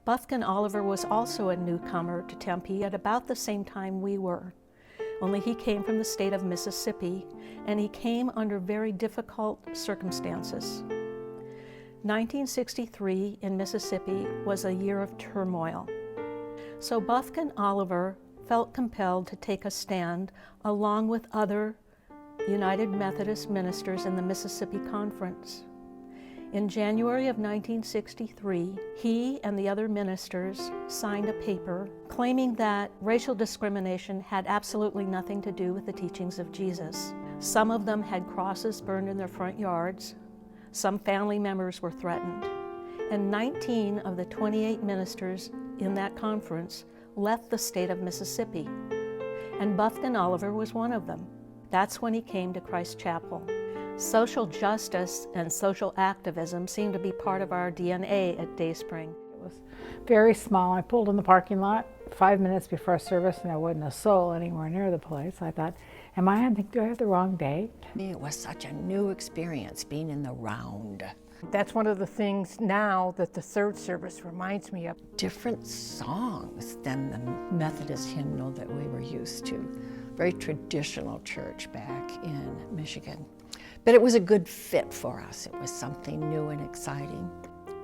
Buffkin Oliver was also a newcomer to Tempe at about the same time we were, only he came from the state of Mississippi, and he came under very difficult circumstances. 1963 in Mississippi was a year of turmoil. So Buffkin Oliver felt compelled to take a stand along with other United Methodist ministers in the Mississippi Conference. In January of 1963, he and the other ministers signed a paper claiming that racial discrimination had absolutely nothing to do with the teachings of Jesus. Some of them had crosses burned in their front yards. Some family members were threatened. And 19 of the 28 ministers in that conference left the state of Mississippi. And Buffkin Oliver was one of them. That's when he came to Christ Chapel. Social justice and social activism seemed to be part of our DNA at Dayspring. It was very small. I pulled in the parking lot 5 minutes before service and there wasn't a soul anywhere near the place. I thought, do I have the wrong day? It was such a new experience being in the round. That's one of the things now that the third service reminds me of. Different songs than the Methodist hymnal that we were used to. Very traditional church back in Michigan. But it was a good fit for us. It was something new and exciting.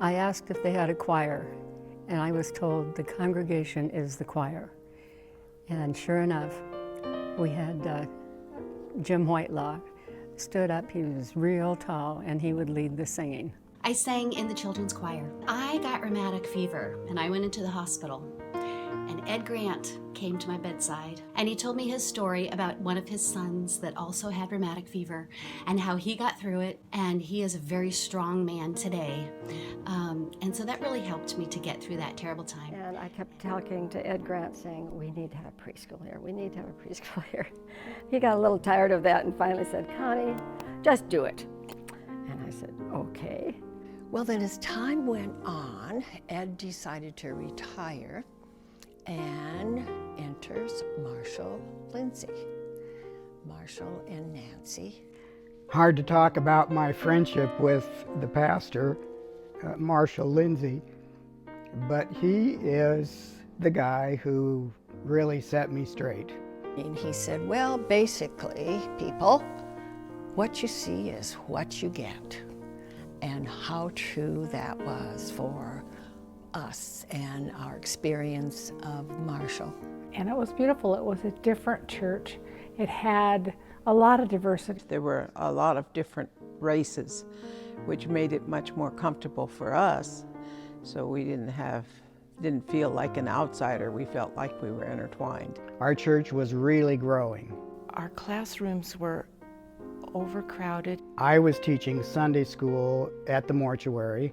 I asked if they had a choir, and I was told the congregation is the choir. And sure enough, we had Jim Whitelaw stood up. He was real tall, and he would lead the singing. I sang in the children's choir. I got rheumatic fever, and I went into the hospital. And Ed Grant came to my bedside, and he told me his story about one of his sons that also had rheumatic fever and how he got through it, and he is a very strong man today. And so that really helped me to get through that terrible time. And I kept talking to Ed Grant saying, we need to have a preschool here, we need to have a preschool here. He got a little tired of that and finally said, Connie, just do it. And I said, okay. Well, then as time went on, Ed decided to retire, and enters Marshall Lindsay. Marshall and Nancy. Hard to talk about my friendship with the pastor, Marshall Lindsay, but he is the guy who really set me straight. And he said, well, basically, people, what you see is what you get. And how true that was for us and our experience of Marshall. And it was beautiful. It was a different church. It had a lot of diversity. There were a lot of different races, which made it much more comfortable for us. So we didn't feel like an outsider. We felt like we were intertwined. Our church was really growing. Our classrooms were overcrowded. I was teaching Sunday school at the mortuary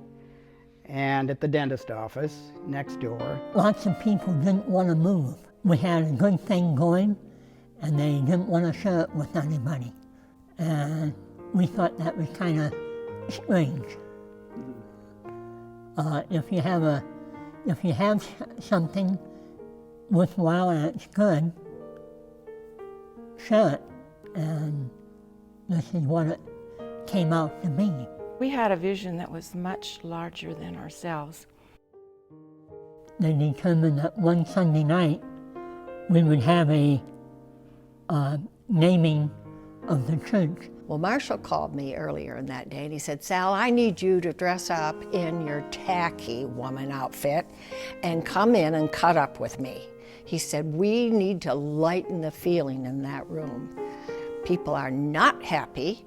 and at the dentist office next door. Lots of people didn't want to move. We had a good thing going, and they didn't want to share it with anybody. And we thought that was kind of strange. If you have something worthwhile and it's good, share it. And this is what it came out to be. We had a vision that was much larger than ourselves. They determined that one Sunday night we would have a naming of the church. Well, Marshall called me earlier in that day and he said, Sal, I need you to dress up in your tacky woman outfit and come in and cut up with me. He said, we need to lighten the feeling in that room. People are not happy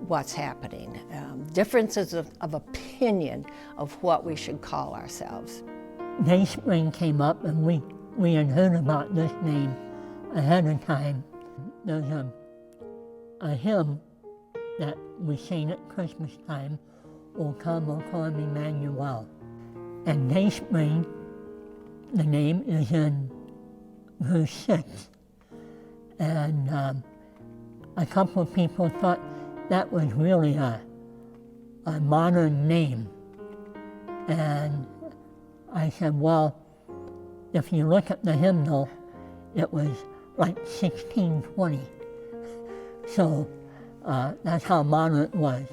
what's happening. Differences of opinion of what we should call ourselves. Dayspring came up and we had heard about this name ahead of time. There's a hymn that we sing at Christmas time, O come, Emmanuel. And Dayspring, the name is in verse 6. And a couple of people thought that was really a modern name. And I said, well, if you look at the hymnal, it was like 1620. So that's how modern it was.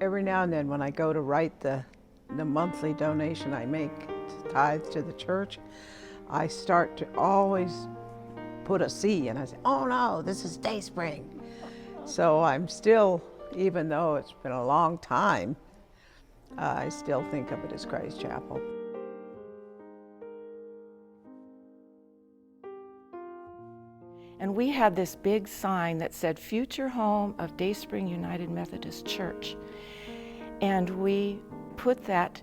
Every now and then when I go to write the monthly donation I make to tithe to the church, I start to always put a C and I say, oh no, this is Dayspring. So I'm still, even though it's been a long time, I still think of it as Christ Chapel. And we had this big sign that said, Future Home of Dayspring United Methodist Church. And we put that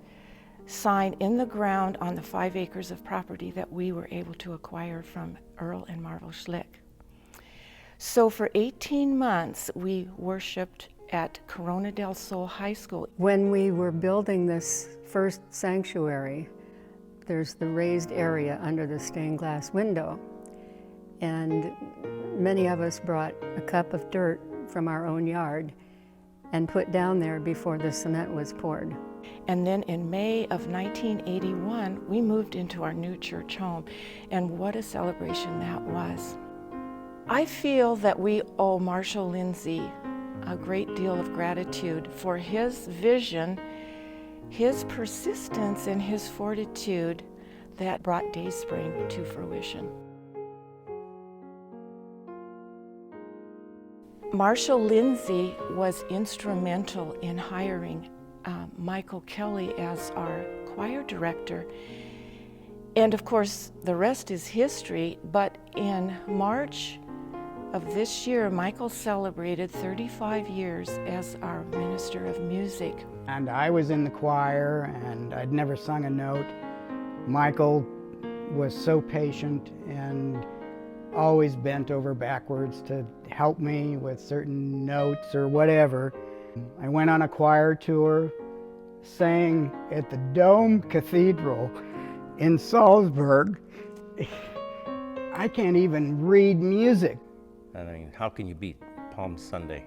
sign in the ground on the 5 acres of property that we were able to acquire from Earl and Marvel Schlick. So for 18 months, we worshiped at Corona del Sol High School. When we were building this first sanctuary, there's the raised area under the stained glass window. And many of us brought a cup of dirt from our own yard and put down there before the cement was poured. And then in May of 1981, we moved into our new church home. And what a celebration that was. I feel that we owe Marshall Lindsay a great deal of gratitude for his vision, his persistence, and his fortitude that brought Dayspring to fruition. Marshall Lindsay was instrumental in hiring Michael Kelly as our choir director. And of course, the rest is history, but in March of this year, Michael celebrated 35 years as our minister of music. And I was in the choir, and I'd never sung a note. Michael was so patient and always bent over backwards to help me with certain notes or whatever. I went on a choir tour, sang at the Dome Cathedral in Salzburg. I can't even read music. I mean, how can you beat Palm Sunday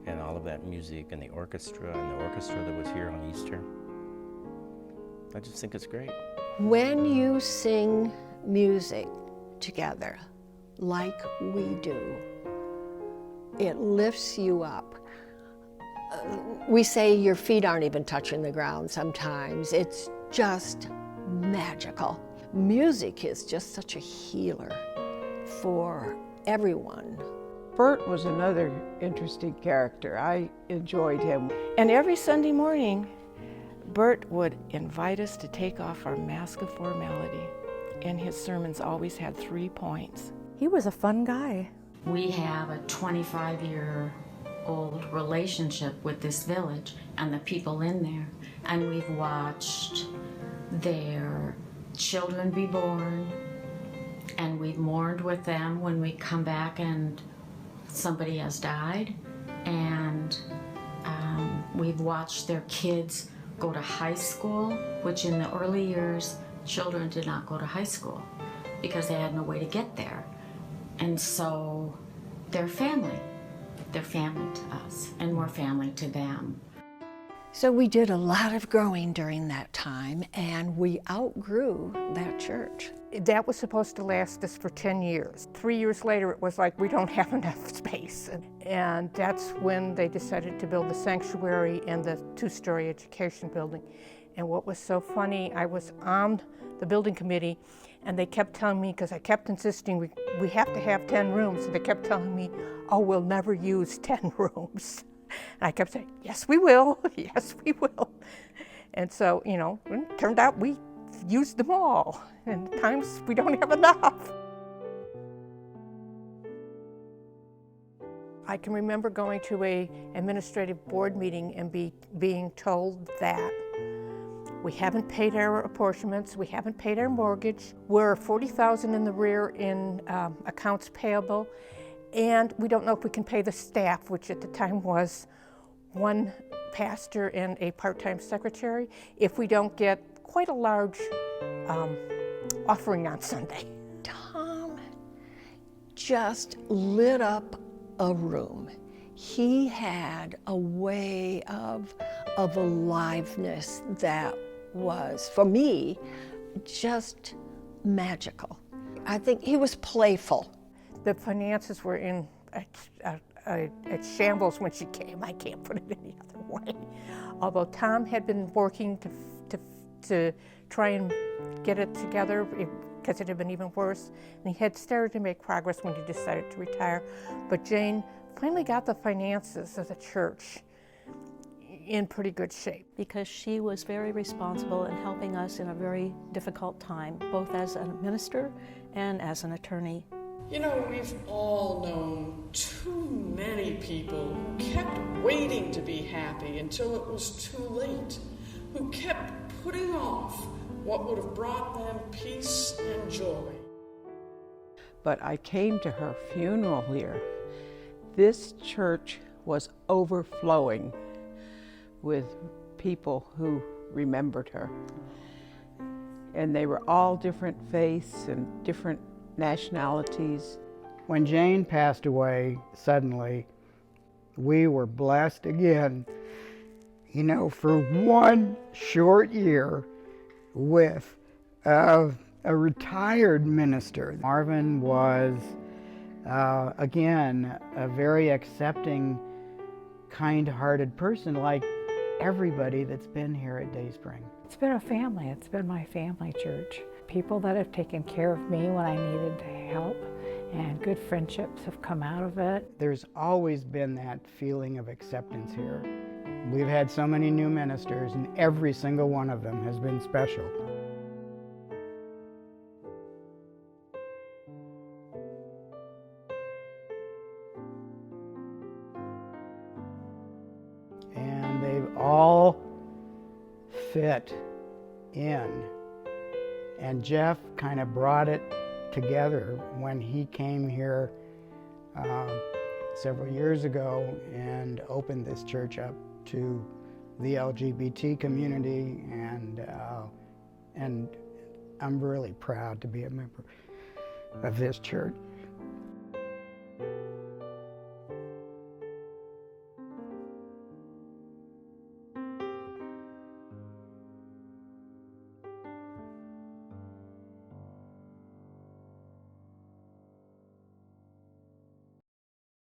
and all of that music and the orchestra that was here on Easter? I just think it's great. When you sing music together like we do, it lifts you up. We say your feet aren't even touching the ground sometimes. It's just magical. Music is just such a healer for everyone. Bert was another interesting character. I enjoyed him. And every Sunday morning, Bert would invite us to take off our mask of formality, and his sermons always had 3 points. He was a fun guy. We have a 25-year-old relationship with this village and the people in there, and we've watched their children be born, and we've mourned with them when we come back and somebody has died, and we've watched their kids go to high school, which in the early years, children did not go to high school because they had no way to get there. And so they're family. They're family to us, and we're family to them. So we did a lot of growing during that time, and we outgrew that church. That was supposed to last us for 10 years. 3 years later, it was like, we don't have enough space. And that's when they decided to build the sanctuary and the 2-story education building. And what was so funny, I was on the building committee, and they kept telling me, because I kept insisting we have to have 10 rooms, and they kept telling me, oh, we'll never use 10 rooms. And I kept saying, yes, we will, yes, we will. And so, you know, it turned out we used them all, and at times we don't have enough. I can remember going to an administrative board meeting and being told that we haven't paid our apportionments, we haven't paid our mortgage, we're $40,000 in the rear in accounts payable, and we don't know if we can pay the staff, which at the time was 1 pastor and a part-time secretary, if we don't get quite a large offering on Sunday. Tom just lit up a room. He had a way of aliveness that was, for me, just magical. I think he was playful. The finances were in a shambles when she came. I can't put it any other way. Although Tom had been working to try and get it together because it had been even worse, and he had started to make progress when he decided to retire. But Jane finally got the finances of the church in pretty good shape. Because she was very responsible in helping us in a very difficult time, both as a minister and as an attorney. You know, we've all known too many people who kept waiting to be happy until it was too late, who kept putting off what would have brought them peace and joy. But I came to her funeral here. This church was overflowing with people who remembered her. And they were all different faiths and different nationalities. When Jane passed away suddenly, we were blessed again, you know, for one short year with a retired minister. Marvin was, again, a very accepting, kind-hearted person, like everybody that's been here at Dayspring. It's been a family. It's been my family church. People that have taken care of me when I needed help, and good friendships have come out of it. There's always been that feeling of acceptance here. We've had so many new ministers, and every single one of them has been special. And they've all fit in. And Jeff kind of brought it together when he came here several years ago and opened this church up to the LGBT community, and I'm really proud to be a member of this church.